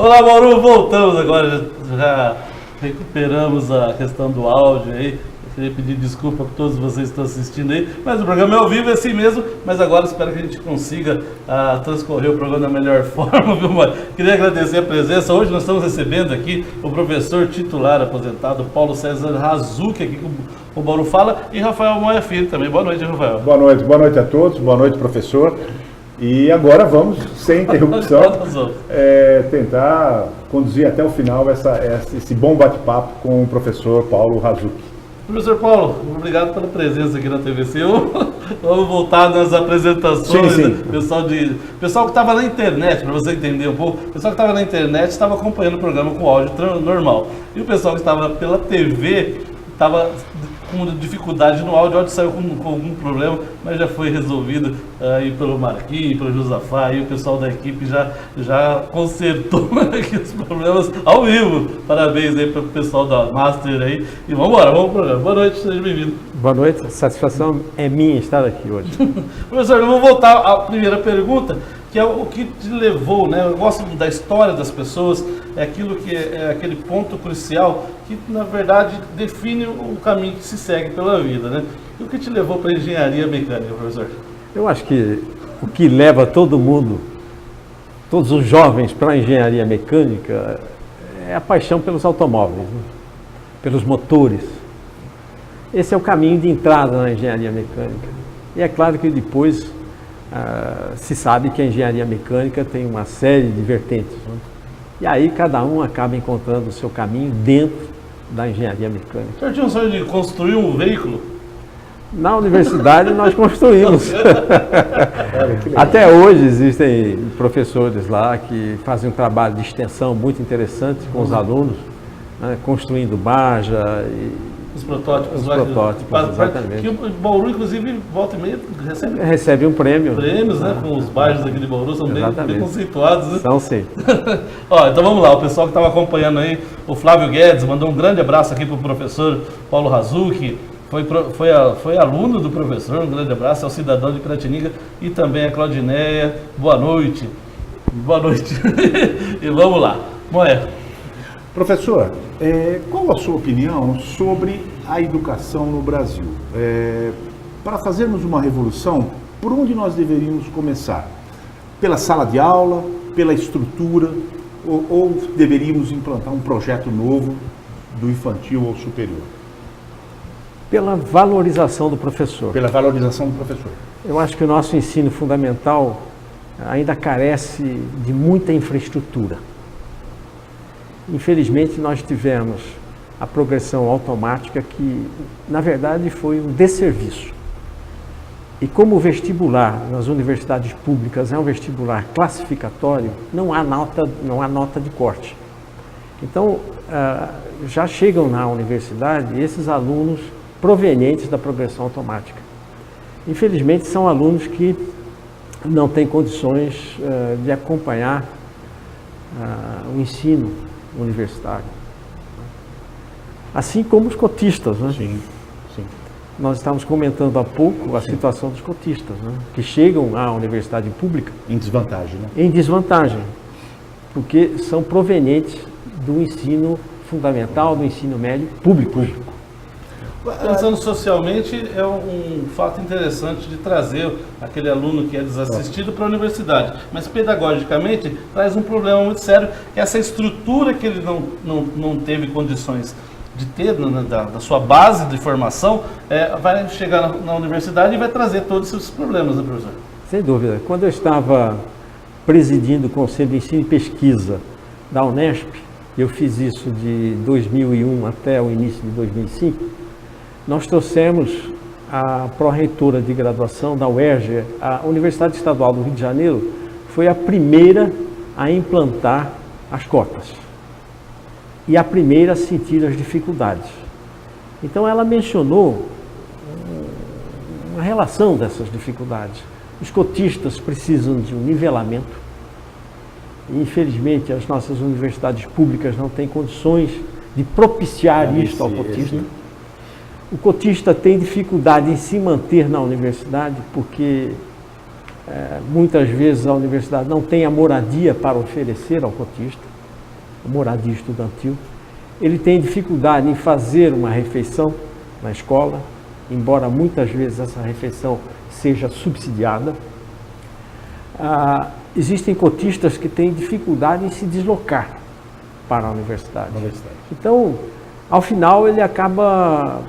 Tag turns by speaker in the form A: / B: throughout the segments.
A: Olá, Mauro, voltamos agora, já recuperamos a questão do áudio aí. Eu queria pedir desculpa para todos vocês que estão assistindo aí, mas o programa é ao vivo, é assim mesmo, mas agora espero que a gente consiga transcorrer o programa da melhor forma, viu, Mauro? Queria agradecer a presença. Hoje nós estamos recebendo aqui o professor titular aposentado Paulo César Razucchi, aqui com o Mauro Fala, e Rafael Moia Filho também. Boa noite, Rafael.
B: Boa noite a todos, boa noite, professor. E agora vamos, sem interrupção, tentar conduzir até o final esse bom bate-papo com o professor Paulo Razucchi.
A: Professor Paulo, obrigado pela presença aqui na TVC. Vamos voltar nas apresentações.
B: Sim.
A: Pessoal que estava na internet, para você entender um pouco, o pessoal que estava na internet estava acompanhando o programa com áudio normal. E o pessoal que estava pela TV estava com dificuldade no áudio. O áudio saiu com algum problema, mas já foi resolvido aí pelo Marquinhos, pelo Josafá, e o pessoal da equipe já consertou aqui os problemas ao vivo. Parabéns aí para o pessoal da Master aí. E vamos embora, vamos pro programa. Boa noite, seja bem-vindo.
C: Boa noite, a satisfação é minha estar aqui hoje.
A: Professor, vamos voltar à primeira pergunta, que é o que te levou, né? Eu gosto da história das pessoas, é aquilo que é aquele ponto crucial que, na verdade, define o caminho que se segue pela vida, né? E o que te levou para a engenharia mecânica, professor?
C: Eu acho que o que leva todo mundo, todos os jovens para a engenharia mecânica é a paixão pelos automóveis, né? Pelos motores. Esse é o caminho de entrada na engenharia mecânica. E é claro que depois se sabe que a engenharia mecânica tem uma série de vertentes, né? E aí cada um acaba encontrando o seu caminho dentro da engenharia mecânica.
A: O senhor tinha um sonho de construir um veículo?
C: Na universidade nós construímos. Até hoje existem professores lá que fazem um trabalho de extensão muito interessante com os alunos, né, construindo barja e
A: os protótipos.
C: Exatamente.
A: Que o Bauru, inclusive, volta e meia,
C: recebe um prêmio.
A: Prêmios, né? Com os bairros aqui de Bauru, são bem conceituados, né?
C: São sim.
A: Então vamos lá, o pessoal que estava acompanhando aí, o Flávio Guedes, mandou um grande abraço aqui para o professor Paulo Razucchi, foi aluno do professor, um grande abraço, é o cidadão de Piratininga, e também a Claudineia. Boa noite. Boa noite. E vamos lá. Moé.
B: Professor, qual a sua opinião sobre a educação no Brasil? Para fazermos uma revolução, por onde nós deveríamos começar? Pela sala de aula, pela estrutura, ou deveríamos implantar um projeto novo do infantil ao superior?
C: Pela valorização do professor.
B: Pela valorização do professor.
C: Eu acho que o nosso ensino fundamental ainda carece de muita infraestrutura. Infelizmente, nós tivemos a progressão automática que, na verdade, foi um desserviço. E como o vestibular nas universidades públicas é um vestibular classificatório, não há nota de corte. Então, já chegam na universidade esses alunos provenientes da progressão automática. Infelizmente, são alunos que não têm condições de acompanhar o ensino universitário. Assim como os cotistas, né?
B: Sim.
C: Nós estávamos comentando há pouco a situação dos cotistas, né? Que chegam à universidade pública
B: em desvantagem, né?
C: Em desvantagem, porque são provenientes do ensino fundamental, do ensino médio público.
A: Pensando socialmente, é um fato interessante de trazer aquele aluno que é desassistido para a universidade, mas pedagogicamente traz um problema muito sério, que essa estrutura que ele não teve condições de ter da sua base de formação, vai chegar na universidade e vai trazer todos esses problemas, né, professor?
C: Sem dúvida. Quando eu estava presidindo o Conselho de Ensino e Pesquisa da Unesp, eu fiz isso de 2001 até o início de 2005, nós trouxemos a pró-reitora de graduação da UERJ, a Universidade Estadual do Rio de Janeiro, foi a primeira a implantar as cotas e a primeira a sentir as dificuldades. Então ela mencionou uma relação dessas dificuldades. Os cotistas precisam de um nivelamento. E, infelizmente, as nossas universidades públicas não têm condições de propiciar isto ao cotista. O cotista tem dificuldade em se manter na universidade porque muitas vezes a universidade não tem a moradia para oferecer ao cotista. moradia estudantil. Ele tem dificuldade em fazer uma refeição na escola, embora muitas vezes essa refeição seja subsidiada. Existem cotistas que têm dificuldade em se deslocar para a universidade. Então, ao final, ele acaba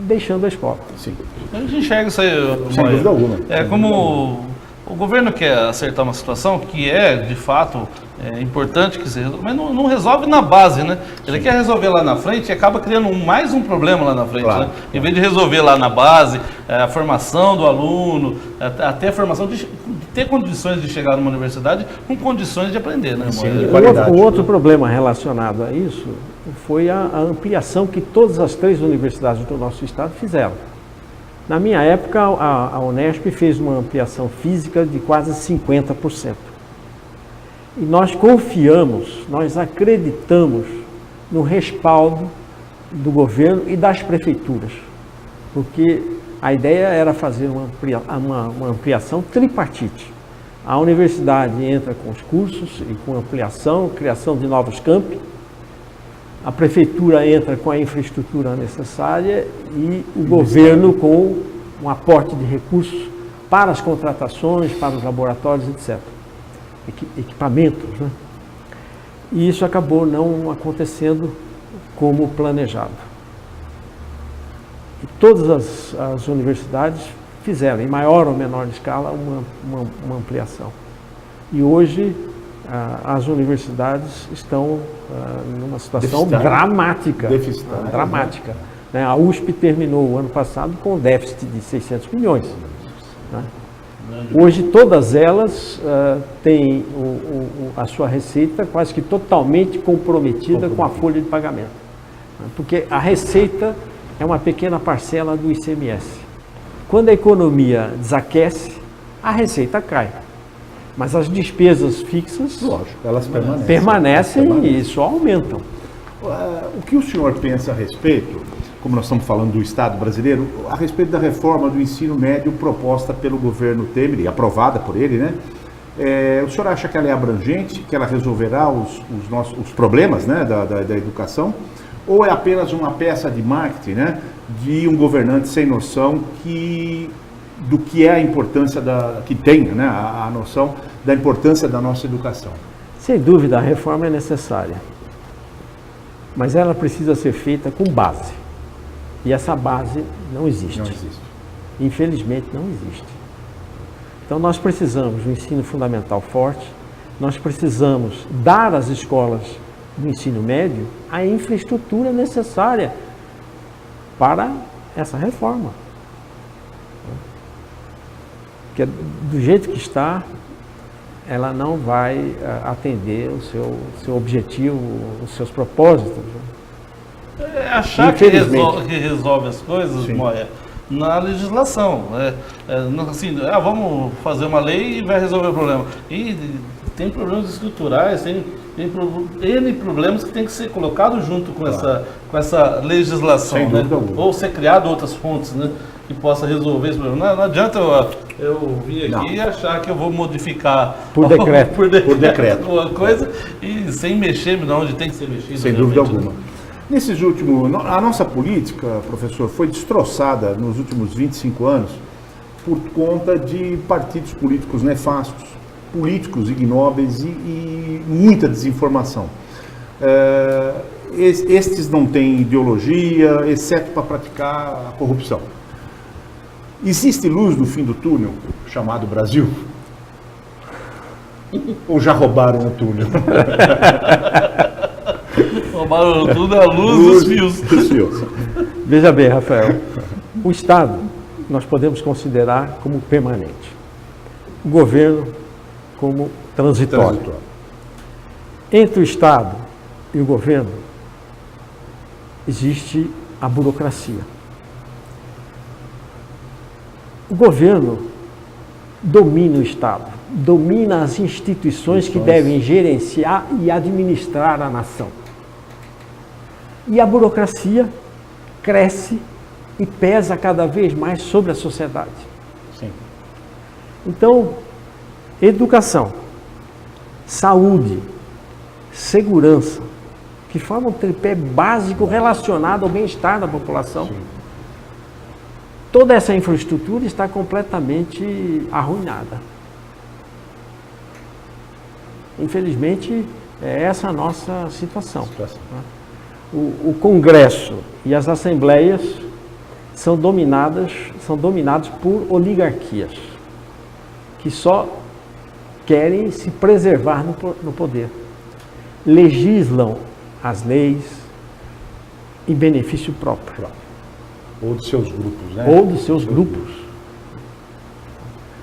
C: deixando a escola.
B: Sim.
A: A gente enxerga isso aí,
B: Sem dúvida alguma.
A: É como o governo quer acertar uma situação que é, de fato, importante que se resolva, mas não resolve na base, né? Ele quer resolver lá na frente e acaba criando mais um problema lá na frente,
B: Claro.
A: né? Em vez de resolver lá na base, a formação do aluno, até a formação de ter condições de chegar numa universidade com condições de aprender, né,
B: Sim,
A: irmão?
B: qualidade.
C: O outro problema relacionado a isso foi a ampliação que todas as 3 universidades do nosso estado fizeram. Na minha época, a Unesp fez uma ampliação física de quase 50%. E nós confiamos, nós acreditamos no respaldo do governo e das prefeituras, porque a ideia era fazer uma ampliação tripartite. A universidade entra com os cursos e com ampliação, criação de novos campi, a prefeitura entra com a infraestrutura necessária e o governo com um aporte de recursos para as contratações, para os laboratórios, etc. Equipamentos, né? E isso acabou não acontecendo como planejado. E todas as universidades fizeram, em maior ou menor escala, uma ampliação. E hoje as universidades estão numa situação dramática.
B: Deficitária.
C: Dramática. Né? A USP terminou o ano passado com um déficit de 600 milhões. Né? Hoje todas elas têm a sua receita quase que totalmente comprometida com a folha de pagamento. Né? Porque a receita é uma pequena parcela do ICMS. Quando a economia desaquece, a receita cai. Mas as despesas fixas,
B: lógico, elas
C: permanecem e só aumentam.
B: O que o senhor pensa a respeito, como nós estamos falando do Estado brasileiro, a respeito da reforma do ensino médio proposta pelo governo Temer e aprovada por ele, né? O senhor acha que ela é abrangente, que ela resolverá os problemas, né, da educação? Ou é apenas uma peça de marketing, né, de um governante sem noção do que é a importância que tenha, né, a noção da importância da nossa educação?
C: Sem dúvida, a reforma é necessária, mas ela precisa ser feita com base, e essa base não existe.
B: Não existe.
C: Infelizmente não existe. Então nós precisamos de um ensino fundamental forte, nós precisamos dar às escolas do ensino médio a infraestrutura necessária para essa reforma. Porque do jeito que está, ela não vai atender o seu objetivo, os seus propósitos.
A: Achar que resolve as coisas, Moia, na legislação. Assim, vamos fazer uma lei e vai resolver o problema. E tem problemas estruturais, tem N problemas que tem que ser colocados junto com, com essa legislação, né? Ou ser criado outras fontes, né, que possa resolver esse problema. Não adianta eu vir aqui e achar que eu vou modificar
C: por decreto,
B: por decreto
A: uma coisa e sem mexer onde tem que ser mexido.
B: Sem dúvida alguma. Nesses últimos, a nossa política, professor, foi destroçada nos últimos 25 anos por conta de partidos políticos nefastos, políticos ignóbeis e muita desinformação. Estes não têm ideologia, exceto para praticar a corrupção. Existe luz no fim do túnel, chamado Brasil? Ou já roubaram o túnel?
A: Roubaram tudo a luz dos fios.
C: Veja bem, Rafael, o Estado nós podemos considerar como permanente, o governo como transitório. Entre o Estado e o governo existe a burocracia. O governo domina o Estado, domina as instituições que devem gerenciar e administrar a nação. E a burocracia cresce e pesa cada vez mais sobre a sociedade.
B: Sim.
C: Então, educação, saúde, segurança, que forma um tripé básico relacionado ao bem-estar da população.
B: Sim.
C: Toda essa infraestrutura está completamente arruinada. Infelizmente, é essa a nossa situação. O Congresso e as assembleias são dominados por oligarquias, que só querem se preservar no poder. Legislam as leis em benefício próprio.
B: Ou dos seus grupos, né?
C: Ou dos seus grupos.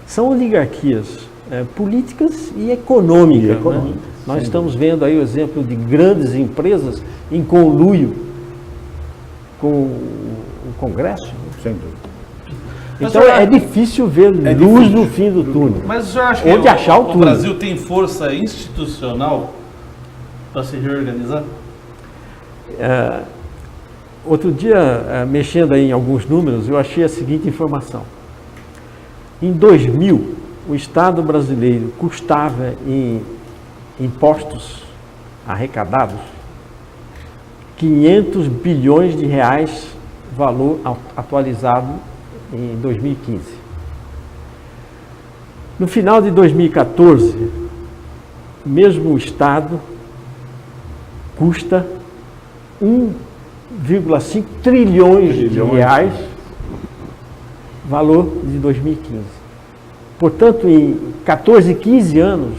C: São oligarquias políticas e econômicas. Né? Nós estamos vendo aí o exemplo de grandes empresas em conluio com o Congresso.
B: Sem dúvida.
C: Então é difícil ver luz no fim do túnel.
A: Mas o senhor acha que
C: Onde achar o túnel.
A: Brasil tem força institucional para se reorganizar?
C: Outro dia, mexendo aí em alguns números, eu achei a seguinte informação. Em 2000, o Estado brasileiro custava em impostos arrecadados 500 bilhões de reais, valor atualizado em 2015. No final de 2014, mesmo o Estado custa 1,5 trilhões de reais, valor de 2015. Portanto, em 14, 15 anos,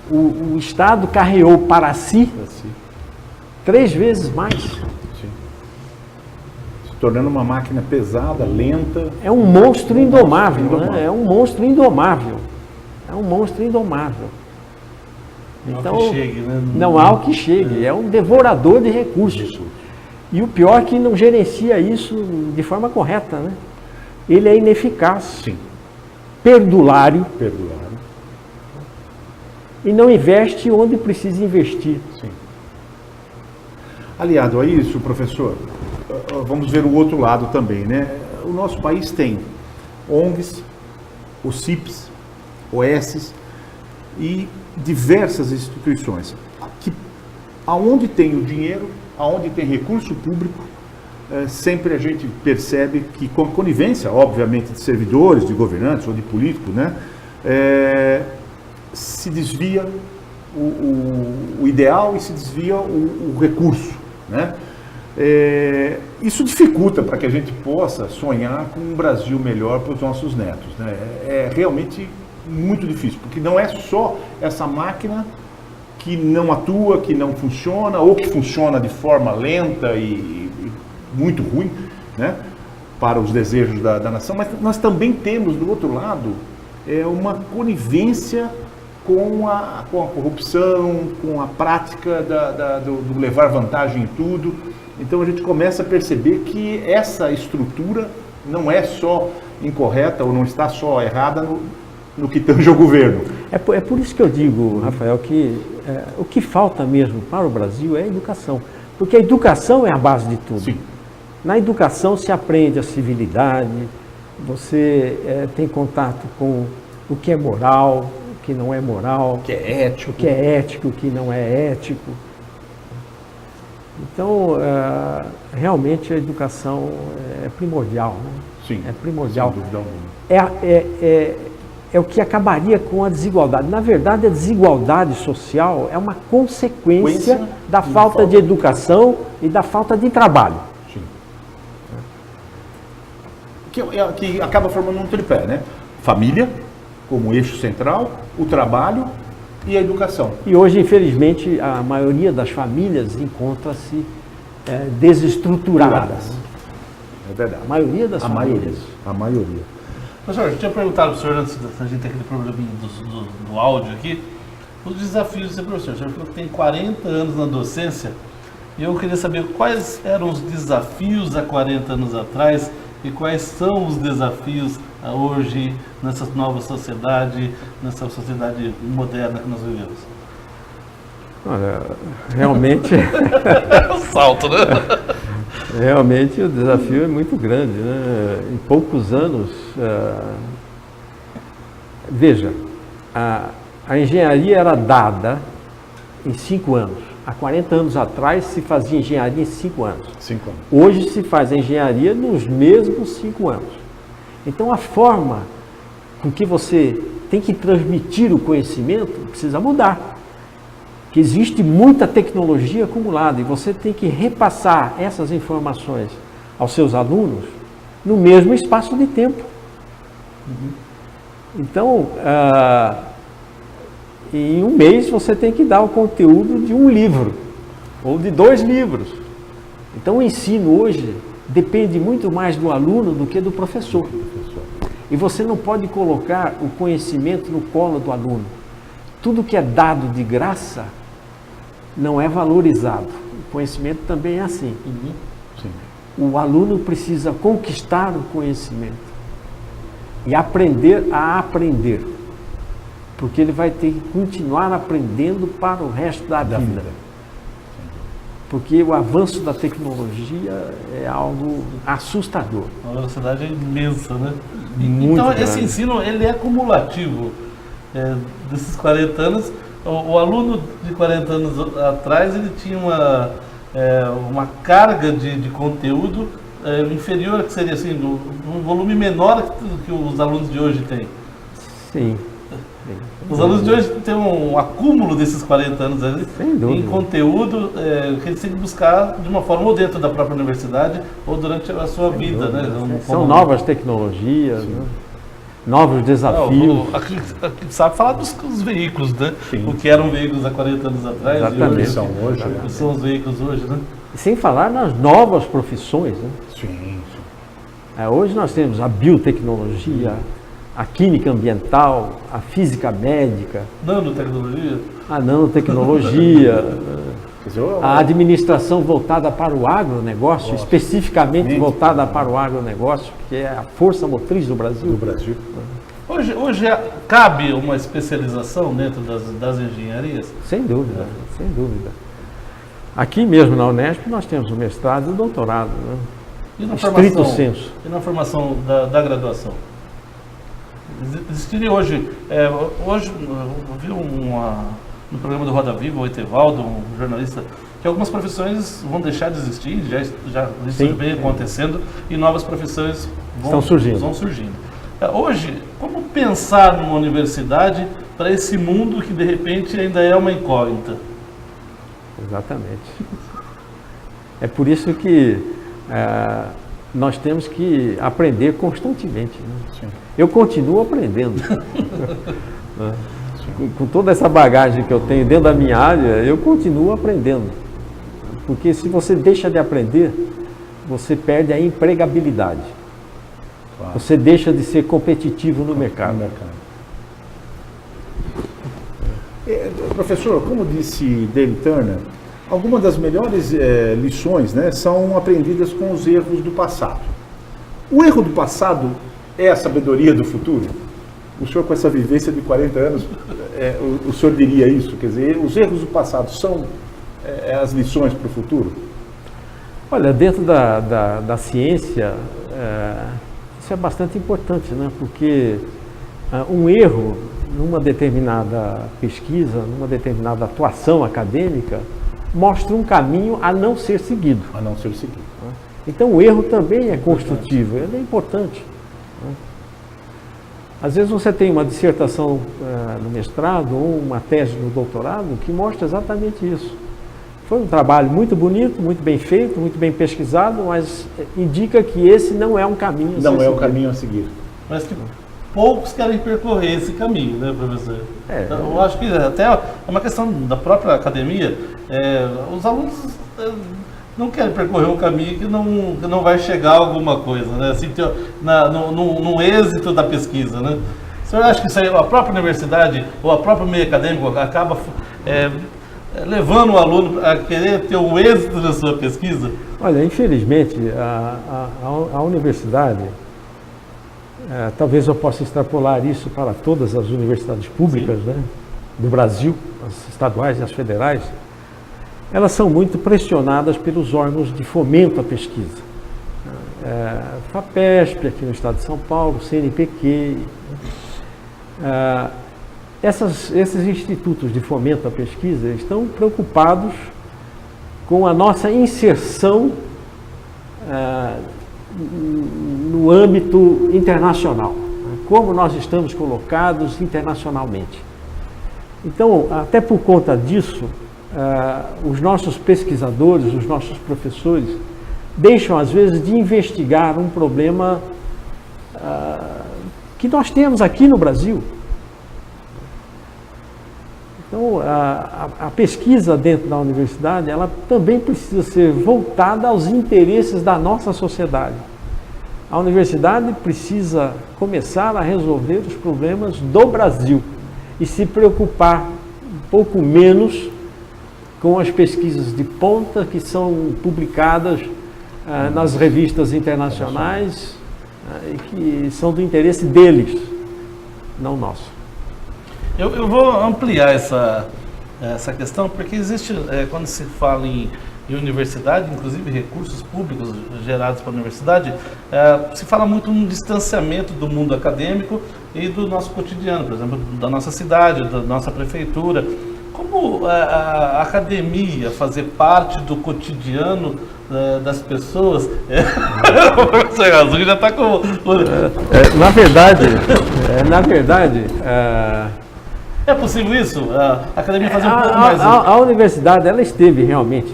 C: o Estado carreou para si 3 vezes mais.
B: Sim. Se tornando uma máquina pesada, lenta.
C: É um monstro indomável, né? É um monstro indomável. É um monstro indomável. Então,
A: não há o que chegue, né?
C: Não há o que chegue. É um devorador de recursos. E o pior é que não gerencia isso de forma correta, né? Ele é ineficaz,
B: Sim.
C: perdulário,
B: Perdulário.
C: e não investe onde precisa investir.
B: Sim. Aliado a isso, professor, vamos ver o outro lado também, né? O nosso país tem ONGs, OCIPs, OSs e diversas instituições que, aonde tem o dinheiro, aonde tem recurso público, sempre a gente percebe que, com conivência, obviamente, de servidores, de governantes ou de políticos, né, se desvia o ideal e se desvia o recurso, né? Isso dificulta para que a gente possa sonhar com um Brasil melhor para os nossos netos, né? É realmente muito difícil, porque não é só essa máquina que não atua, que não funciona, ou que funciona de forma lenta e muito ruim, né, para os desejos da nação, mas nós também temos, do outro lado, uma conivência com a corrupção, com a prática do levar vantagem em tudo. Então a gente começa a perceber que essa estrutura não é só incorreta ou não está só errada no que tange ao governo.
C: É por isso que eu digo, Rafael, que o que falta mesmo para o Brasil é a educação. Porque a educação é a base de tudo.
B: Sim.
C: Na educação se aprende a civilidade, você tem contato com o que é moral, o que não é moral,
B: O que é ético.
C: o que é ético, o que não é ético. Então, realmente a educação é primordial, né?
B: Sim,
C: É primordial.
B: sem dúvida alguma.
C: É o que acabaria com a desigualdade. Na verdade, a desigualdade social é uma consequência da falta de educação e da falta de trabalho.
B: Sim. Que acaba formando um tripé, né? Família, como eixo central, o trabalho e a educação.
C: E hoje, infelizmente, a maioria das famílias encontra-se desestruturadas.
B: É verdade.
C: A maioria das famílias.
B: A maioria.
A: Professor, eu tinha perguntado para o senhor, antes da gente ter aquele probleminha do áudio aqui, os desafios de ser professor. O senhor falou que tem 40 anos na docência, e eu queria saber quais eram os desafios há 40 anos atrás e quais são os desafios hoje nessa nova sociedade, nessa sociedade moderna que nós vivemos.
C: Olha, realmente,
A: É um salto, né?
C: realmente o desafio é muito grande, né? Em poucos anos, veja, a engenharia era dada em 5 anos. Há 40 anos atrás se fazia engenharia em 5 anos.
B: 5 anos.
C: Hoje se faz a engenharia nos mesmos 5 anos. Então a forma com que você tem que transmitir o conhecimento precisa mudar. Que existe muita tecnologia acumulada e você tem que repassar essas informações aos seus alunos no mesmo espaço de tempo. Então, em um mês você tem que dar o conteúdo de um livro ou de 2 livros. Então o ensino hoje depende muito mais do aluno do que do professor. E você não pode colocar o conhecimento no colo do aluno. Tudo que é dado de graça não é valorizado. O conhecimento também é assim.
B: Sim.
C: O aluno precisa conquistar o conhecimento e aprender a aprender. Porque ele vai ter que continuar aprendendo para o resto da vida. Porque o avanço da tecnologia é algo assustador.
A: A velocidade é imensa, né?
C: Muito
A: então,
C: grande.
A: esse ensino, ele é cumulativo. Desses 40 anos, o aluno de 40 anos atrás, ele tinha uma carga de conteúdo inferior, que seria assim, um volume menor que os alunos de hoje têm.
C: Sim.
A: Os alunos de hoje têm um acúmulo desses 40 anos ali,
C: Sem dúvida.
A: em conteúdo que eles têm que buscar de uma forma ou dentro da própria universidade ou durante a sua vida, né?
C: São novas tecnologias, né? Novos desafios.
A: Aqui sabe falar dos veículos, né? O que eram veículos há 40 anos atrás
C: Exatamente.
A: e hoje
B: São hoje,
A: o que são os veículos hoje, né?
C: E sem falar nas novas profissões, né?
B: Sim.
C: Hoje nós temos a biotecnologia, a química ambiental, a física médica,
A: Nanotecnologia.
C: a nanotecnologia,
B: Quer dizer,
C: a administração voltada para o agronegócio, especificamente voltada para o agronegócio, que é a força motriz do Brasil.
B: do Brasil.
A: Hoje cabe uma especialização dentro das engenharias?
C: Sem dúvida, sem dúvida. Aqui mesmo na Unesp nós temos o mestrado e o doutorado, né?
A: E na
C: Estrito
A: formação,
C: sensu.
A: e na formação da graduação? Existiria hoje, hoje eu vi no programa do Roda Viva, o Etevaldo, um jornalista, que algumas profissões vão deixar de existir, já isso
C: Sim.
A: vem acontecendo, e novas profissões
C: Estão surgindo.
A: Estão surgindo. Hoje, como pensar numa universidade para esse mundo que de repente ainda é uma incógnita?
C: Exatamente. É por isso que nós temos que aprender constantemente. Né?
B: Sim.
C: Eu continuo aprendendo. Né? Com toda essa bagagem que eu tenho dentro da minha área, eu continuo aprendendo. Porque se você deixa de aprender, você perde a empregabilidade.
B: Claro.
C: Você deixa de ser competitivo no mercado.
B: Professor, como disse Dale Turner, algumas das melhores lições, né, são aprendidas com os erros do passado. O erro do passado é a sabedoria do futuro? O senhor, com essa vivência de 40 anos, o senhor diria isso? Quer dizer, os erros do passado são as lições para o futuro?
C: Olha, dentro da ciência, isso é bastante importante, né? Porque um erro numa determinada pesquisa, numa determinada atuação acadêmica, mostra um caminho a não ser seguido.
B: A não ser seguido.
C: Então o erro também é construtivo, ele é importante. Às vezes você tem uma dissertação no mestrado ou uma tese no doutorado que mostra exatamente isso. Foi um trabalho muito bonito, muito bem feito, muito bem pesquisado, mas indica que esse não é um caminho a ser
B: Não é o
C: seguido.
B: caminho a seguir.
A: Mas que poucos querem percorrer esse caminho, né, professor?
B: Então,
A: Eu acho que até é uma questão da própria academia. Os alunos não querem percorrer um caminho que não vai chegar a alguma coisa, né? Assim, no êxito da pesquisa, né? O senhor acha que isso aí, a própria universidade ou a própria meio acadêmico acaba levando o aluno a querer ter o êxito da sua pesquisa?
C: Olha, infelizmente, a universidade, talvez eu possa extrapolar isso para todas as universidades públicas, né, do Brasil, as estaduais e as federais, elas são muito pressionadas pelos órgãos de fomento à pesquisa. FAPESP, aqui no estado de São Paulo, CNPq. esses institutos de fomento à pesquisa estão preocupados com a nossa inserção no âmbito internacional, como nós estamos colocados internacionalmente. Então, até por conta disso, os nossos pesquisadores, os nossos professores, deixam às vezes de investigar um problema que nós temos aqui no Brasil. Então, a pesquisa dentro da universidade, ela também precisa ser voltada aos interesses da nossa sociedade. A universidade precisa começar a resolver os problemas do Brasil e se preocupar um pouco menos com as pesquisas de ponta que são publicadas nas revistas internacionais e que são do interesse deles, não nosso.
A: Eu vou ampliar essa questão, porque existe, quando se fala em universidade, inclusive recursos públicos gerados para a universidade, se fala muito no distanciamento do mundo acadêmico e do nosso cotidiano, por exemplo, da nossa cidade, da nossa prefeitura. Como a academia fazer parte do cotidiano das pessoas? O professor Azul já está com...
C: Na verdade...
A: É possível isso? A academia fazer um pouco mais...
C: A universidade, ela esteve realmente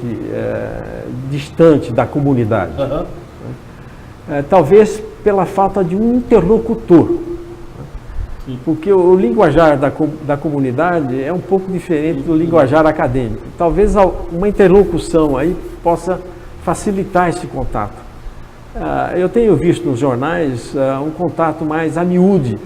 C: distante da comunidade.
A: Uhum.
C: Talvez pela falta de um interlocutor. Sim. Porque o linguajar da comunidade é um pouco diferente do linguajar acadêmico. Talvez uma interlocução aí possa facilitar esse contato. Eu tenho visto nos jornais um contato mais a miúde,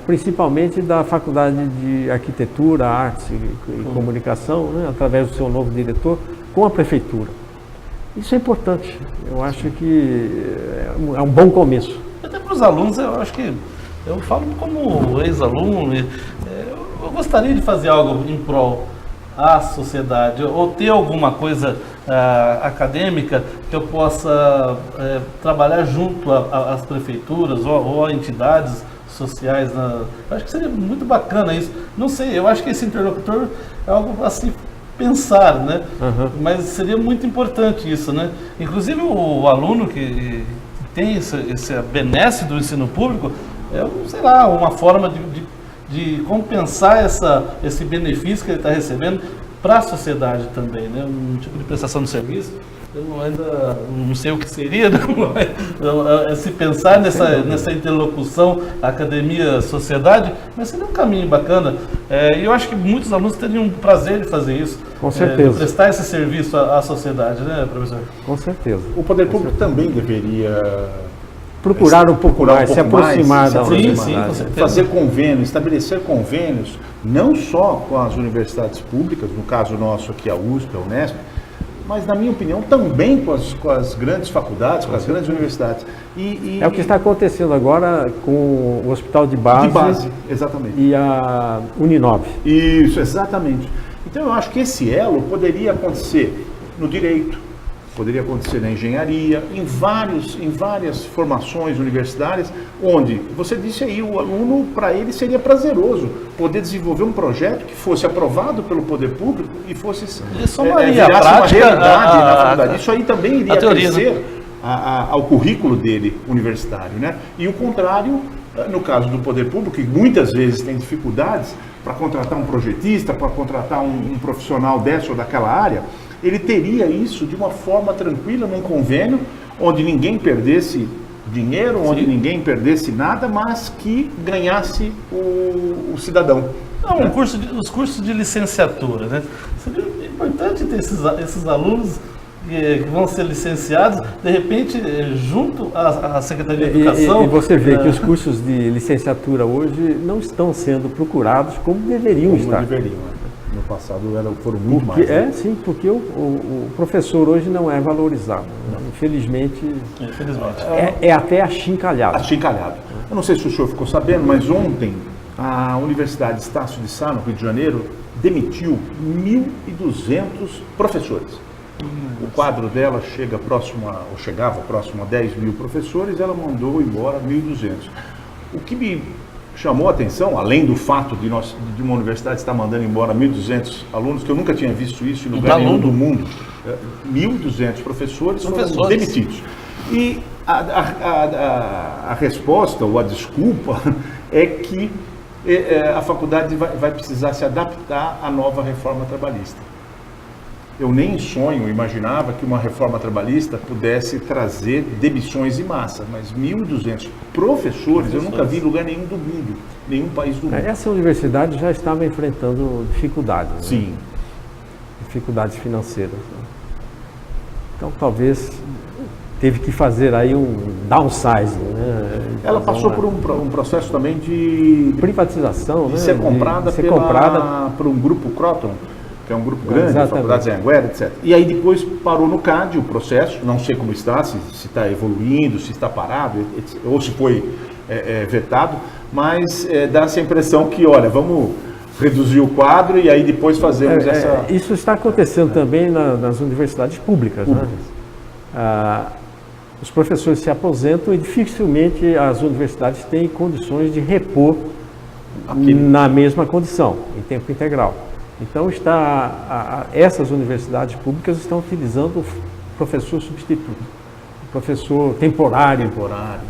C: principalmente da Faculdade de Arquitetura, Artes e Comunicação, né, através do seu novo diretor, com a Prefeitura. Isso é importante. Eu acho que é um bom começo.
A: Até para os alunos, eu acho que, eu falo como ex-aluno, eu gostaria de fazer algo em prol à sociedade, ou ter alguma coisa acadêmica que eu possa trabalhar junto às prefeituras ou a entidades sociais. Eu acho que seria muito bacana isso. Não sei, eu acho que esse interlocutor é algo assim, pensar, né? Uhum. Mas seria muito importante isso, né? Inclusive o aluno que tem esse benesse do ensino público, sei lá, uma forma de compensar esse benefício que ele está recebendo para a sociedade também, né? Um tipo de prestação de serviço. Eu ainda não sei o que seria, se pensar nessa interlocução academia-sociedade, mas seria um caminho bacana. E eu acho que muitos alunos teriam prazer de fazer isso.
C: Com certeza.
A: De prestar esse serviço à sociedade, né, professor?
C: Com certeza.
B: O poder público também deveria
C: procurar um pouco mais, se aproximar da
A: universidade.
B: Sim, fazer convênios, estabelecer convênios, não só com as universidades públicas, no caso nosso aqui a USP, a Unesp, mas, na minha opinião, também com as grandes faculdades, com as grandes universidades.
C: É o que está acontecendo agora com o Hospital de Base.
B: De Base, exatamente.
C: E a Uninove.
B: Isso, exatamente. Então, eu acho que esse elo poderia acontecer no direito, poderia acontecer na engenharia, em várias formações universitárias, onde, você disse aí, o aluno, para ele seria prazeroso poder desenvolver um projeto que fosse aprovado pelo poder público e fosse
A: virasse
B: uma realidade na faculdade. Isso aí também iria crescer ao currículo dele universitário, né? E o contrário, no caso do poder público, que muitas vezes tem dificuldades para contratar um projetista, para contratar um profissional dessa ou daquela área, ele teria isso de uma forma tranquila num convênio, onde ninguém perdesse dinheiro, onde
A: Sim.
B: ninguém perdesse nada, mas que ganhasse o cidadão.
A: Não, os cursos de licenciatura, né? Seria importante ter esses alunos que vão ser licenciados, de repente, junto à Secretaria de Educação.
C: E você vê que os cursos de licenciatura hoje não estão sendo procurados como deveriam estar.
B: No passado foram muito mais.
C: Né? Sim, porque o professor hoje não é valorizado. Né? Infelizmente. É até achincalhado.
B: Achincalhado. Eu não sei se o senhor ficou sabendo, mas ontem a Universidade Estácio de Sá, no Rio de Janeiro, demitiu 1.200 professores. O quadro dela chegava próximo a 10 mil professores, ela mandou embora 1.200. O que me chamou a atenção, além do fato de uma universidade estar mandando embora 1.200 alunos, que eu nunca tinha visto isso em lugar nenhum do mundo. 1.200 professores foram demitidos. E a resposta, ou a desculpa, é que a faculdade vai precisar se adaptar à nova reforma trabalhista. Eu nem em sonho imaginava que uma reforma trabalhista pudesse trazer demissões em massa, mas 1.200 professores eu nunca vi em lugar nenhum do mundo, nenhum país do mundo.
C: Essa universidade já estava enfrentando dificuldades.
B: Sim.
C: Né? Dificuldades financeiras. Né? Então, talvez teve que fazer aí um downsizing. Né?
B: Ela passou por um processo também de
C: privatização,
B: de
C: né?
B: ser comprada, por um grupo Croton, que é um grupo grande, a Faculdade Anhanguera, etc. E aí depois parou no CAD o processo, não sei como está, se está evoluindo, se está parado, etc., ou se foi vetado, mas dá-se a impressão que, olha, vamos reduzir o quadro e aí depois fazemos essa...
C: Isso está acontecendo também nas universidades públicas. Né? Os professores se aposentam e dificilmente as universidades têm condições de repor na mesma condição, em tempo integral. Então, essas universidades públicas estão utilizando o professor substituto, o professor temporário.
B: Né?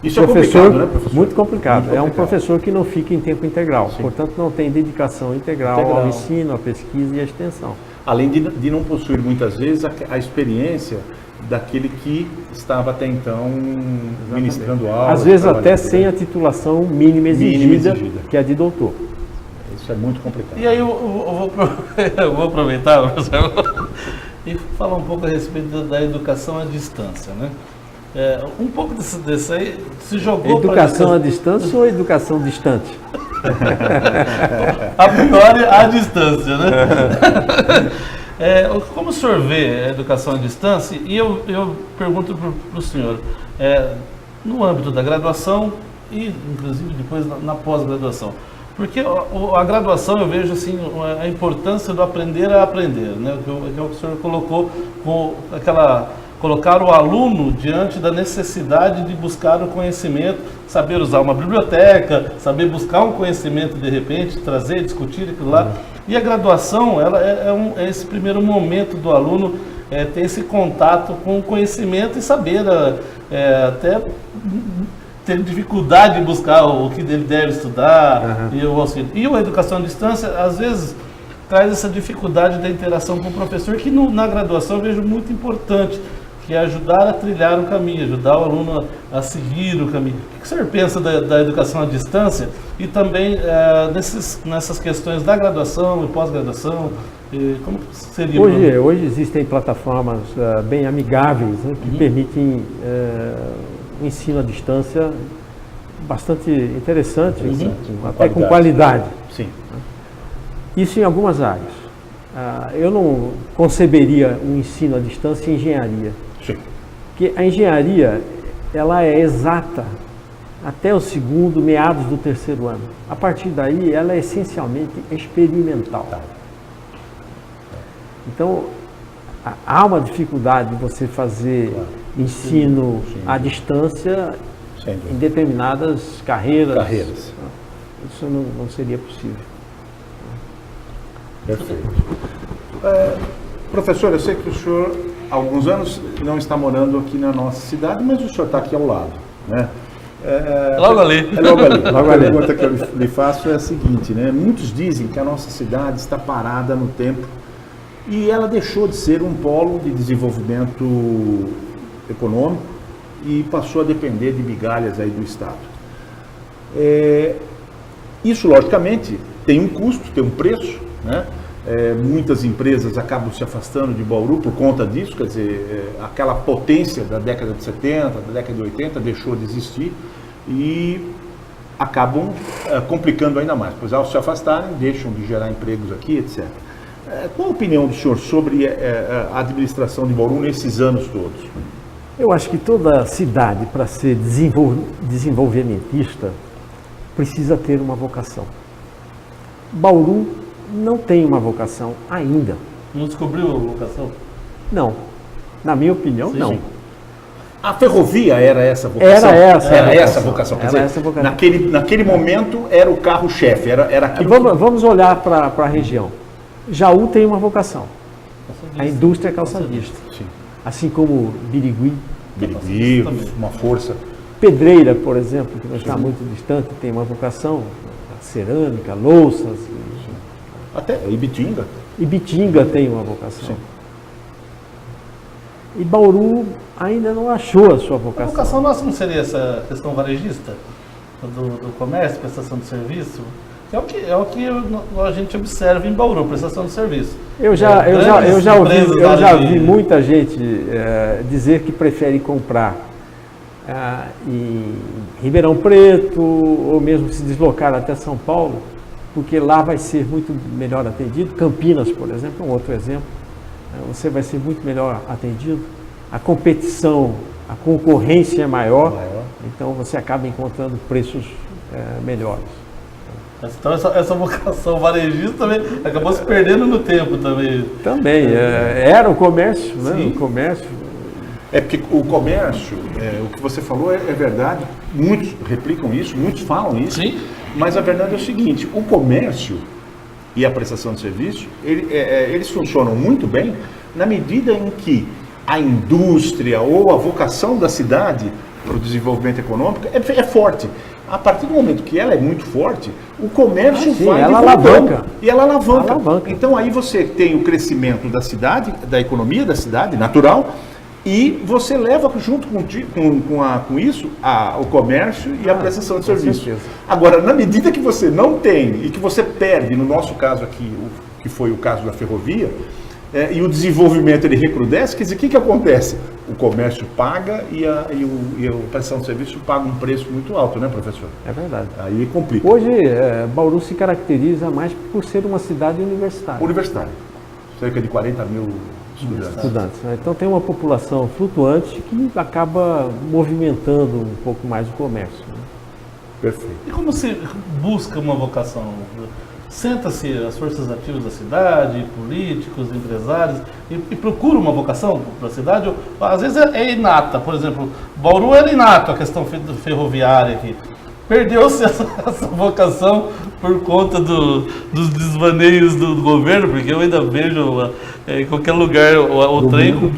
C: Isso é complicado, né, professor? Muito complicado. É um professor que não fica em tempo integral, portanto, não tem dedicação integral ao ensino, à pesquisa e à extensão.
B: Além de não possuir, muitas vezes, a experiência daquele que estava até então ministrando aula.
C: Às vezes até sem a titulação mínima exigida, que é a de doutor.
B: Isso é muito complicado.
A: E aí eu vou aproveitar, professor, e falar um pouco a respeito da educação à distância, né? Um pouco desse aí se jogou...
C: Educação à distância ou educação distante?
A: A priori, à distância, né? Como o senhor vê a educação à distância? E eu pergunto para o senhor, no âmbito da graduação e, inclusive, depois na pós-graduação. Porque a graduação, eu vejo assim, a importância do aprender a aprender, né? Que o senhor colocou com colocar o aluno diante da necessidade de buscar o conhecimento, saber usar uma biblioteca, saber buscar um conhecimento de repente, trazer, discutir aquilo lá. E a graduação, ela é esse primeiro momento do aluno ter esse contato com o conhecimento e saber até ter dificuldade de buscar o que ele deve estudar e o auxílio. E a educação à distância, às vezes, traz essa dificuldade da interação com o professor, que na graduação eu vejo muito importante, que é ajudar a trilhar o caminho, ajudar o aluno a seguir o caminho. O que o senhor pensa da educação à distância e também nessas questões da graduação e pós-graduação? Como seria?
C: Hoje existem plataformas bem amigáveis, né, que permitem um ensino à distância bastante interessante, até com qualidade.
B: Sim.
C: Isso em algumas áreas. Eu não conceberia um ensino à distância em engenharia.
B: Sim.
C: Porque a engenharia, ela é exata até o meados do terceiro ano. A partir daí, ela é essencialmente experimental. Então, há uma dificuldade de você fazer ensino à distância em determinadas carreiras. Isso não seria possível.
B: Perfeito. Professor, eu sei que o senhor, há alguns anos, não está morando aqui na nossa cidade, mas o senhor está aqui ao lado, né?
A: Logo ali.
B: Logo ali. A pergunta que eu lhe faço é a seguinte, né? Muitos dizem que a nossa cidade está parada no tempo e ela deixou de ser um polo de desenvolvimento econômico e passou a depender de migalhas aí do Estado. Isso, logicamente, tem um custo, tem um preço, né? Muitas empresas acabam se afastando de Bauru por conta disso, quer dizer, aquela potência da década de 70, da década de 80 deixou de existir e acabam complicando ainda mais, pois ao se afastarem deixam de gerar empregos aqui, etc. Qual a opinião do senhor sobre a administração de Bauru nesses anos todos?
C: Eu acho que toda cidade, para ser desenvolvimentista, precisa ter uma vocação. Bauru não tem uma vocação ainda.
A: Não descobriu a vocação?
C: Não. Na minha opinião, não.
B: A ferrovia era essa vocação?
C: Era essa
B: a vocação. Quer
C: Era
B: dizer,
C: essa a vocação.
B: Naquele momento era o carro-chefe, era aquilo
C: Vamos olhar para a região. Jaú tem uma vocação. A indústria calçadista.
B: Sim.
C: Assim como Birigui.
B: Birigui, uma força.
C: Pedreira, por exemplo, que não está muito distante, tem uma vocação. Cerâmica, louças.
B: Até Ibitinga.
C: Ibitinga tem uma vocação.
B: Sim.
C: E Bauru ainda não achou a sua
A: A
C: vocação.
A: vocação nossa não seria essa questão varejista? Do comércio, prestação de serviço? É o que a gente observa em Bauru, prestação de serviço.
C: Eu já vi muita gente dizer que prefere comprar em Ribeirão Preto ou mesmo se deslocar até São Paulo, porque lá vai ser muito melhor atendido. Campinas, por exemplo, é um outro exemplo. Você vai ser muito melhor atendido. A competição, a concorrência é maior. Então você acaba encontrando preços melhores.
A: Então essa vocação varejista também acabou se perdendo no tempo também.
C: Também, era o comércio, né?
B: Sim.
C: O comércio.
B: É porque o comércio, o que você falou é verdade, muitos replicam isso, muitos falam isso,
A: Sim.
B: Mas a verdade é o seguinte, o comércio e a prestação de serviço, eles funcionam muito bem na medida em que a indústria ou a vocação da cidade para o desenvolvimento econômico é forte. A partir do momento que ela é muito forte, o comércio vai
C: ela
B: devolvendo,
C: alavanca.
B: e ela alavanca.
C: Alavanca.
B: Então aí você tem o crescimento da cidade, da economia da cidade, natural, e você leva junto com isso o comércio e a prestação de serviço.
C: certeza.
B: Agora, na medida que você não tem e que você perde, no nosso caso aqui, que foi o caso da ferrovia, e o desenvolvimento ele recrudesce, quer dizer, o que acontece? O comércio paga e a prestação de serviço paga um preço muito alto, né, professor?
C: É verdade.
B: Aí complica.
C: Hoje, Bauru se caracteriza mais por ser uma cidade universitária.
B: Universitário, cerca de 40 mil estudantes.
C: Né? Então tem uma população flutuante que acaba movimentando um pouco mais o comércio. Né?
B: Perfeito.
A: E como se busca uma vocação? Senta-se as forças ativas da cidade, políticos, empresários, e procura uma vocação para a cidade? Ou, às vezes é inata, por exemplo, Bauru era inato a questão ferroviária aqui. Perdeu-se essa vocação por conta dos desvaneios do governo, porque eu ainda vejo em qualquer lugar o trem com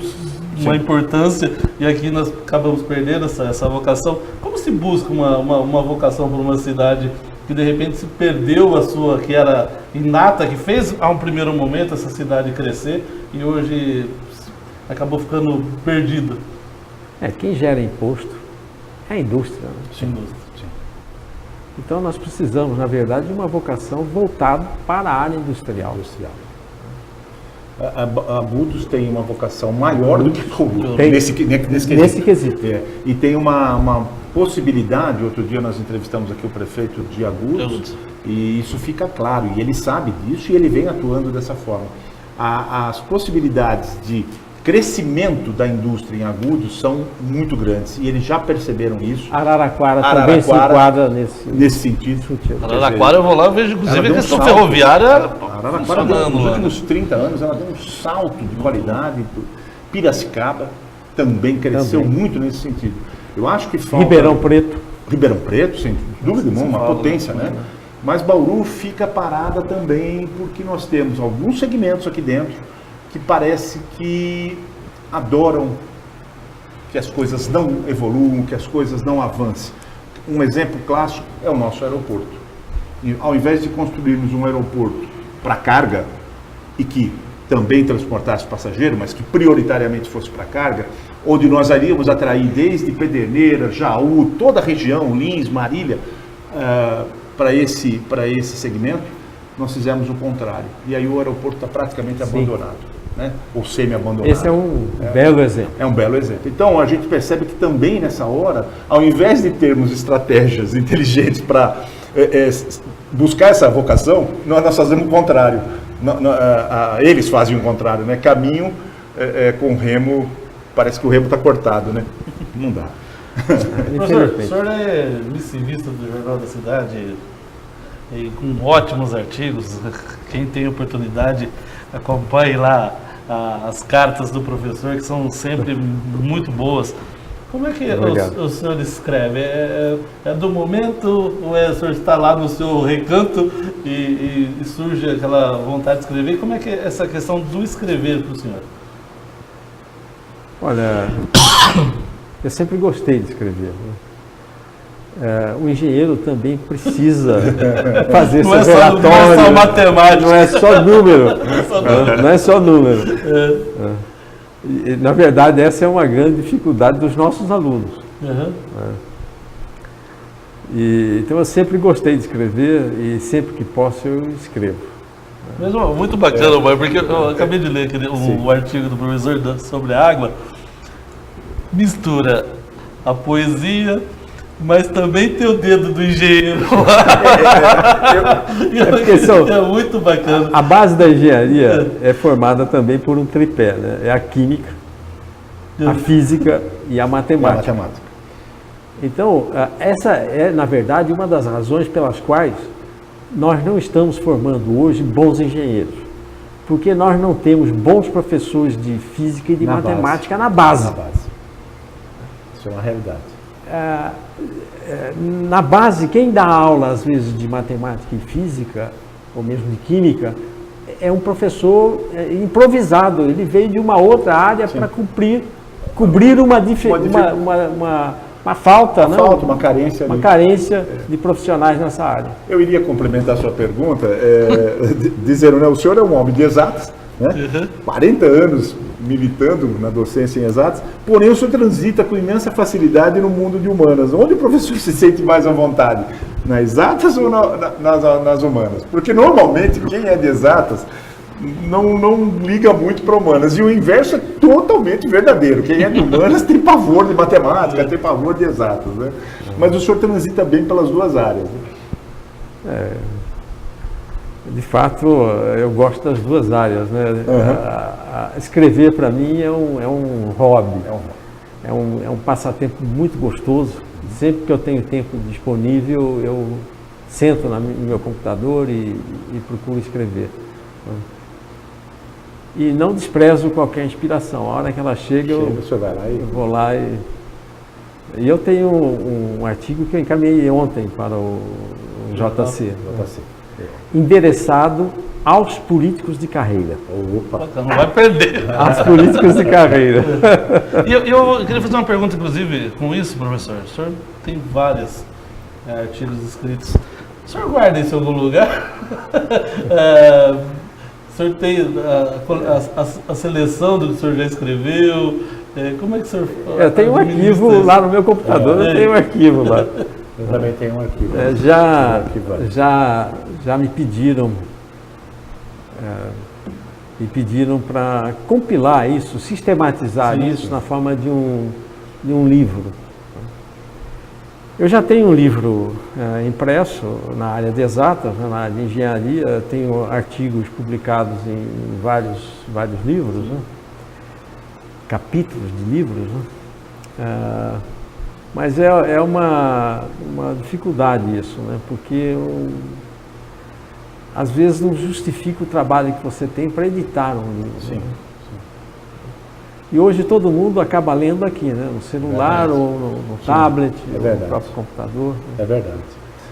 A: uma importância, e aqui nós acabamos perdendo essa vocação. Como se busca uma vocação para uma cidade que de repente se perdeu a sua, que era inata, que fez a um primeiro momento essa cidade crescer e hoje acabou ficando perdida?
C: Quem gera imposto é a indústria. Né?
A: Sim.
C: Então nós precisamos, na verdade, de uma vocação voltada para a área industrial.
B: A Budos tem uma vocação maior do que Bauru,
C: Tem.
B: nesse
C: quesito.
B: E tem uma possibilidade, outro dia nós entrevistamos aqui o prefeito de Agudos, e isso fica claro, e ele sabe disso e ele vem atuando dessa forma. As possibilidades de crescimento da indústria em Agudos são muito grandes, e eles já perceberam isso.
C: Araraquara também se enquadra nesse
B: sentido.
A: Araraquara eu vou lá e vejo inclusive a questão ferroviária
B: Araraquara, nos últimos 30 anos, ela deu um salto de qualidade. Piracicaba também cresceu muito nesse sentido. Eu acho que falta...
C: Ribeirão Preto,
B: sem dúvida nenhuma, uma potência, né? Mas Bauru fica parada também porque nós temos alguns segmentos aqui dentro que parece que adoram que as coisas não evoluam, que as coisas não avancem. Um exemplo clássico é o nosso aeroporto. E, ao invés de construirmos um aeroporto para carga e que também transportasse passageiro, mas que prioritariamente fosse para carga, onde nós iríamos atrair desde Pederneiras, Jaú, toda a região, Lins, Marília, para esse segmento, nós fizemos o contrário. E aí o aeroporto está praticamente abandonado, né? Ou semi-abandonado.
C: Esse é um belo exemplo.
B: É um belo exemplo. Então a gente percebe que também nessa hora, ao invés de termos estratégias inteligentes para buscar essa vocação, nós fazemos o contrário. Eles fazem o contrário, né? Caminho com remo, parece que o remo está cortado, né? Não dá.
A: Professor, o senhor é vice-vista do Jornal da Cidade e com ótimos artigos. Quem tem oportunidade, acompanhe lá as cartas do professor, que são sempre muito boas. Como é que
C: Obrigado.
A: o senhor escreve? É do momento ou o senhor está lá no seu recanto e surge aquela vontade de escrever? Como é que é essa questão do escrever para o senhor?
C: Olha, eu sempre gostei de escrever. Né? O engenheiro também precisa fazer seu relatório.
A: Não é só matemática.
C: Não é só número. Não é só número. E, na verdade, essa é uma grande dificuldade dos nossos alunos.
A: Uhum.
C: Então, eu sempre gostei de escrever e sempre que posso eu escrevo.
A: Mas muito bacana, porque eu acabei de ler aquele, o artigo do professor sobre a água. Mistura a poesia, mas também tem o dedo do engenheiro. É muito bacana.
C: A base da engenharia é formada também por um tripé, né? É a química, a física e a matemática. Então, essa é, na verdade, uma das razões pelas quais nós não estamos formando hoje bons engenheiros. Porque nós não temos bons professores de física e de matemática na base.
B: Isso é uma realidade.
C: Na base, quem dá aula, às vezes, de matemática e física, ou mesmo de química, é um professor improvisado. Ele veio de uma outra área para cobrir uma falta,
B: uma carência.
C: Uma carência de profissionais nessa área.
B: Eu iria complementar a sua pergunta, dizendo, né, o senhor é um homem de exatas, né? 40 anos militando na docência em exatas, porém o senhor transita com imensa facilidade no mundo de humanas. Onde o professor se sente mais à vontade? Nas exatas ou nas humanas? Porque normalmente quem é de exatas não liga muito para humanas. E o inverso é totalmente verdadeiro. Quem é de humanas tem pavor de matemática, tem pavor de exatas, né? Mas o senhor transita bem pelas duas áreas, né?
C: De fato, eu gosto das duas áreas, né? Escrever para mim é um hobby, é um passatempo muito gostoso. Sempre que eu tenho tempo disponível, eu sento no meu computador e procuro escrever. E não desprezo qualquer inspiração. A hora que ela chega, eu vou lá e eu tenho um artigo que eu encaminhei ontem para o JC. Endereçado aos políticos de carreira.
A: Opa, não vai perder.
C: Aos políticos de carreira.
A: Eu queria fazer uma pergunta, inclusive, com isso, professor. O senhor tem vários artigos escritos. O senhor guarda isso em algum lugar? O senhor tem a seleção do que o senhor já escreveu? Como é que o senhor...
C: Eu tenho um arquivo lá no meu computador, eu tenho um arquivo lá.
B: Eu também tenho um arquivo.
C: Já me pediram para compilar isso, sistematizar isso na forma de um livro. Eu já tenho um livro impresso na área de exatas, na área de engenharia, tenho artigos publicados em vários livros, né? Capítulos de livros, né? Mas é uma dificuldade isso, né? Porque às vezes não justifica o trabalho que você tem para editar um livro.
B: Sim,
C: né? E hoje todo mundo acaba lendo aqui, né? No celular ou no tablet, ou no próprio computador. Né?
B: É verdade.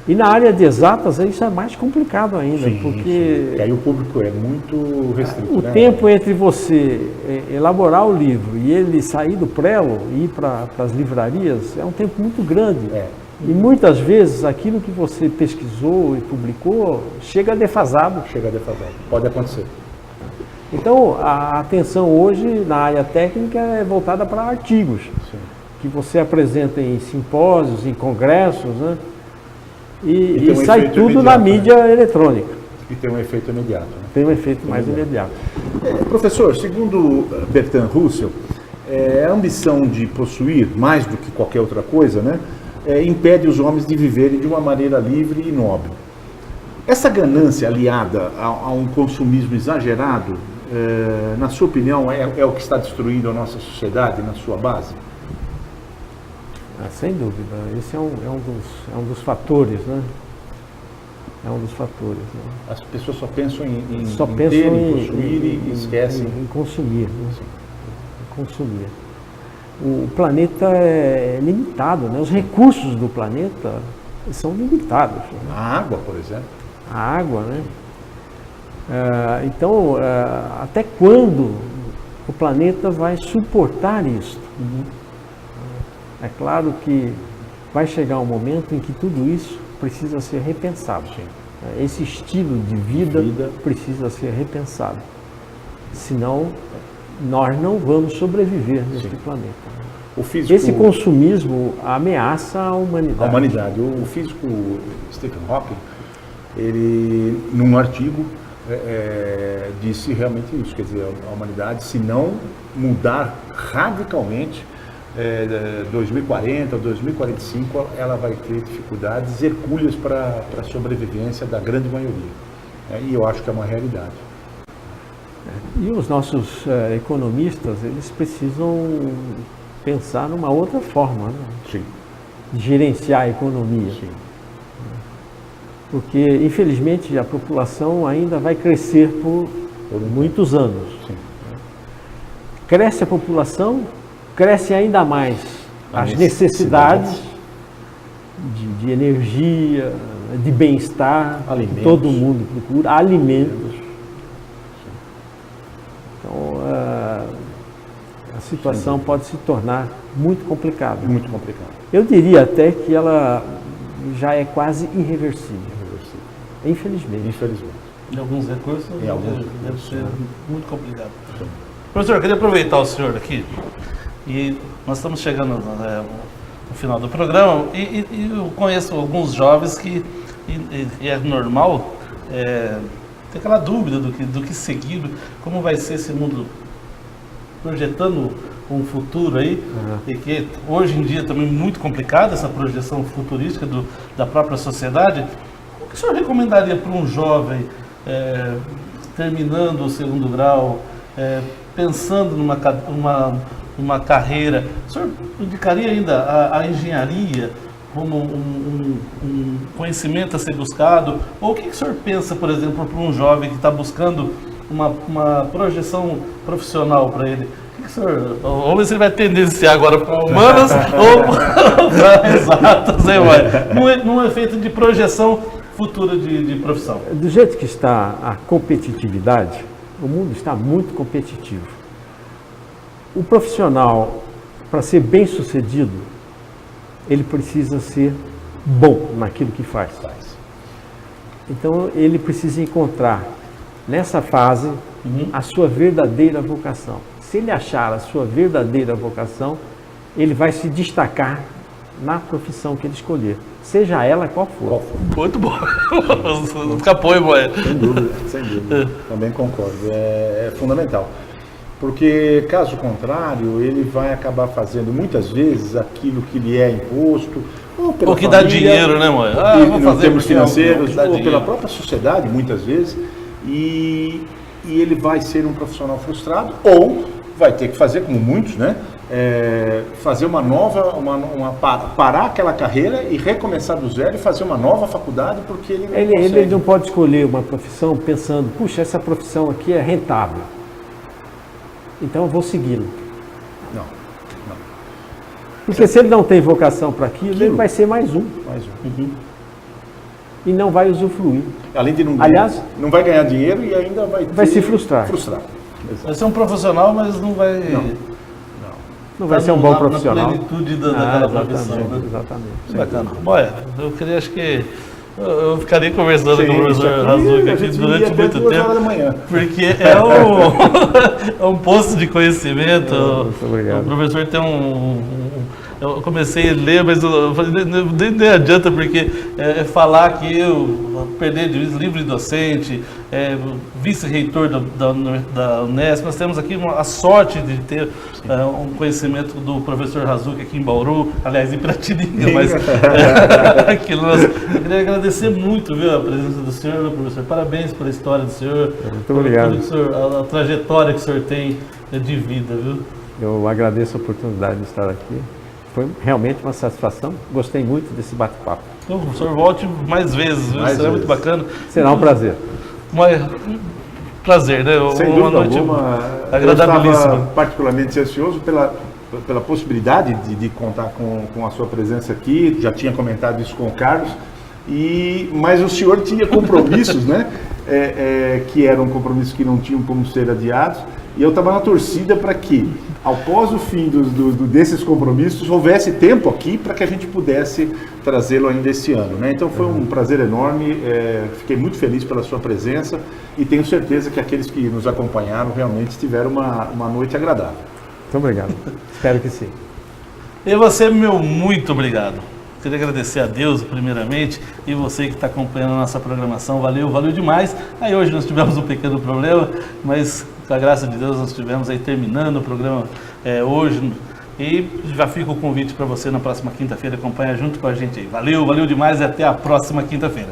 C: E na área de exatas isso é mais complicado ainda, porque...
B: E aí o público é muito restrito.
C: O tempo entre você elaborar o livro e ele sair do prelo e ir para as livrarias é um tempo muito grande. E muitas vezes aquilo que você pesquisou e publicou chega defasado.
B: Pode acontecer.
C: Então, a atenção hoje na área técnica é voltada para artigos, que você apresenta em simpósios, em congressos, né? E sai tudo na mídia eletrônica.
B: E tem um efeito imediato. Né?
C: Tem um efeito mais imediato.
B: Professor, segundo Bertrand Russell, a ambição de possuir mais do que qualquer outra coisa, né, impede os homens de viverem de uma maneira livre e nobre. Essa ganância aliada a um consumismo exagerado, na sua opinião, é o que está destruindo a nossa sociedade na sua base?
C: Sem dúvida. Esse é um dos fatores, né? É um dos fatores. Né?
B: As pessoas só pensam em
C: ter,
B: em possuir e esquecem.
C: Em consumir. Né? Consumir. o planeta é limitado, né? Os recursos do planeta são limitados.
B: A água, por exemplo.
C: A água, né? Então, até quando o planeta vai suportar isso? É claro que vai chegar um momento em que tudo isso precisa ser repensado. Esse estilo de vida precisa ser repensado. Senão, nós não vamos sobreviver neste planeta.
B: O físico,
C: esse consumismo ameaça a humanidade.
B: O físico Stephen Hawking, ele, num artigo, disse realmente isso. Quer dizer, a humanidade, se não mudar radicalmente, 2040, 2045, ela vai ter dificuldades hercúleas para a sobrevivência da grande maioria. E eu acho que é uma realidade.
C: E os nossos economistas, eles precisam pensar numa outra forma, né?
B: Sim.
C: De gerenciar a economia.
B: Sim.
C: Porque, infelizmente, a população ainda vai crescer por muitos anos.
B: Sim.
C: Cresce a população, cresce ainda mais as necessidades de energia, de bem-estar, que todo mundo procura, alimentos. Então, a situação pode se tornar muito complicada.
B: Muito complicado.
C: Eu diria até que ela já é quase irreversível. Infelizmente.
A: Em alguns recursos, deve ser muito complicado.
B: Sim.
A: Professor, eu queria aproveitar o senhor aqui, e nós estamos chegando no final do programa, e eu conheço alguns jovens que, e é normal, tem aquela dúvida do que seguir, como vai ser esse mundo, projetando um futuro aí, e que hoje em dia também é muito complicado essa projeção futurística da própria sociedade. O que o senhor recomendaria para um jovem terminando o segundo grau, pensando numa carreira? O senhor indicaria ainda a engenharia como um conhecimento a ser buscado? Ou o que o senhor pensa, por exemplo, para um jovem que está buscando uma projeção profissional para ele? Vamos ver se ele vai tendenciar agora para humanas ou para exatas, num efeito de projeção futura de profissão.
C: Do jeito que está a competitividade, o mundo está muito competitivo. O profissional, para ser bem sucedido, ele precisa ser bom naquilo que faz. Então ele precisa encontrar nessa fase a sua verdadeira vocação. Se ele achar a sua verdadeira vocação, ele vai se destacar na profissão que ele escolher, seja ela qual for.
A: Muito bom. Fica apoio, Moé.
B: Sem dúvida. Também concordo. É fundamental. Porque, caso contrário, ele vai acabar fazendo muitas vezes aquilo que lhe é imposto, ou pela
A: o que
B: família,
A: dá dinheiro, né, Moé?
B: Em termos financeiros, ou pela própria sociedade, muitas vezes, e ele vai ser um profissional frustrado, ou vai ter que fazer, como muitos, né? Fazer uma nova, parar aquela carreira e recomeçar do zero e fazer uma nova faculdade, porque
C: ele não pode escolher uma profissão pensando, puxa, essa profissão aqui é rentável, então eu vou segui-lo.
B: Não.
C: Porque se ele não tem vocação para aquilo, ele vai ser mais um. E não vai usufruir.
B: Além de não vai ganhar dinheiro e ainda vai
C: se frustrar.
A: Vai ser um profissional, mas não vai...
C: Não vai ser um bom profissional.
A: Na plenitude daquela profissão.
C: Exatamente.
A: Bacana. Olha, eu queria, acho que eu ficaria conversando com o professor Razuc aqui durante muito tempo, porque é um poço de conhecimento.
C: Muito obrigado.
A: O professor tem eu comecei a ler, mas eu falei, nem adianta, porque falar que eu perder de livro de docente, vice-reitor da Unesp, nós temos aqui a sorte de ter um conhecimento do professor Razuc aqui em Bauru, aliás, em Piratininga, mas eu queria agradecer muito, viu, a presença do senhor, professor. Parabéns pela história do senhor.
C: Muito obrigado.
A: A trajetória que o senhor tem de vida, viu?
C: Eu agradeço a oportunidade de estar aqui. Foi realmente uma satisfação. Gostei muito desse bate-papo.
A: Então, o senhor volte mais vezes, viu? Será muito bacana.
C: Será um prazer.
A: Prazer, né?
B: Sem dúvida alguma,
A: agradabilíssima.
B: Eu estava particularmente ansioso pela possibilidade de contar com a sua presença aqui. Já tinha comentado isso com o Carlos. Mas o senhor tinha compromissos, né? Que eram compromissos que não tinham como ser adiados. E eu estava na torcida para que, após o fim desses compromissos, houvesse tempo aqui para que a gente pudesse trazê-lo ainda esse ano, né? Então foi um prazer enorme, fiquei muito feliz pela sua presença e tenho certeza que aqueles que nos acompanharam realmente tiveram uma noite agradável.
C: Muito obrigado. Espero que sim.
A: E você, meu muito obrigado. Queria agradecer a Deus, primeiramente, e você que está acompanhando a nossa programação. Valeu demais. Aí hoje nós tivemos um pequeno problema, mas com a graça de Deus nós estivemos aí terminando o programa hoje. E já fica o convite para você na próxima quinta-feira acompanhar junto com a gente aí. Valeu demais e até a próxima quinta-feira.